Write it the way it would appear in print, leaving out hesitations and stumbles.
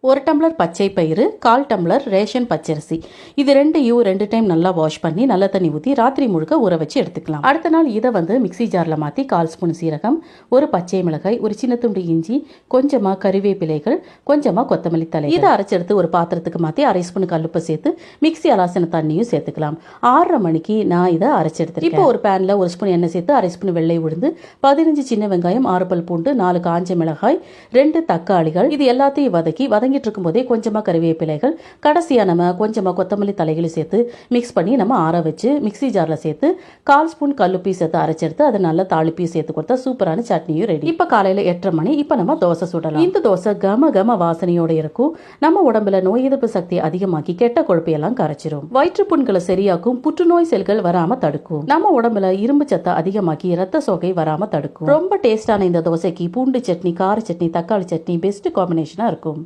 1 tumbler பச்சை பயிறு, 1/4 tumbler ration பச்சரிசி. இது ரெண்டையும் 2 டைம் நல்லா வாஷ் பண்ணி நல்ல தண்ணி ஊற்றி ராத்திரி முழுக்க ஊற வச்சு எடுத்துக்கலாம். அடுத்த நாள் இதை மிக்ஸி ஜாரில் மாற்றி 1/4 ஸ்பூன் சீரகம், ஒரு பச்சை மிளகாய், ஒரு சின்ன துண்டு இஞ்சி, கொஞ்சமாக கறிவேப்பிலைகள், கொஞ்சமாக கொத்தமல்லி தழை இதை அரைச்செடுத்து ஒரு பாத்திரத்துக்கு மாற்றி 1/2 ஸ்பூன் கல்லுப்பை சேர்த்து மிக்ஸி அலாசின தண்ணியும் சேர்த்துக்கலாம். 6:30 மணிக்கு நான் இதை அரைச்செடுத்துருக்கேன். இப்போ ஒரு பேனில் 1 ஸ்பூன் எண்ணெய் சேர்த்து 1/2 ஸ்பூன் வெள்ளை உளுந்து, 15 சின்ன வெங்காயம், 6 பல் பூண்டு, 4 காஞ்ச மிளகாய், 2 தக்காளிகள் இது எல்லாத்தையும் வதங்கிட்டு இருக்கும் போதே கொஞ்சமா கறிவேப்பிலைகள், கடைசியா நம்ம கொஞ்சமா கொத்தமல்லி தலைகளை சேர்த்து மிக்ஸ் பண்ணி நம்ம ஆற வச்சு மிக்ஸி ஜார்ல சேர்த்து 1/4 ஸ்பூன் கல்லுப்பி சேர்த்து அரைச்செடுத்து அதை நல்லா தாளிப்பி சேர்த்து கொடுத்தா சூப்பரான சட்னியும் ரெடி. இப்ப காலையில 8:30 மணி. இப்ப நம்ம தோசை சுடலாம். இந்த தோசை கம வாசனையோட இருக்கும். நம்ம உடம்புல நோய் எதிர்ப்பு சக்தி அதிகமாக்கி கெட்ட கொழுப்பையெல்லாம் கரைச்சிரும். வயிற்று புண்களை சரியாக்கும், புற்றுநோய் செல்கள் வராம தடுக்கும். நம்ம உடம்புல இரும்பு சத்தை அதிகமாக்கி ரத்த சோகை வராம தடுக்கும். ரொம்ப டேஸ்டான இந்த தோசைக்கு பூண்டு சட்னி, கார சட்னி, தக்காளி சட்னி பெஸ்ட் காம்பினேஷனா இருக்கும்.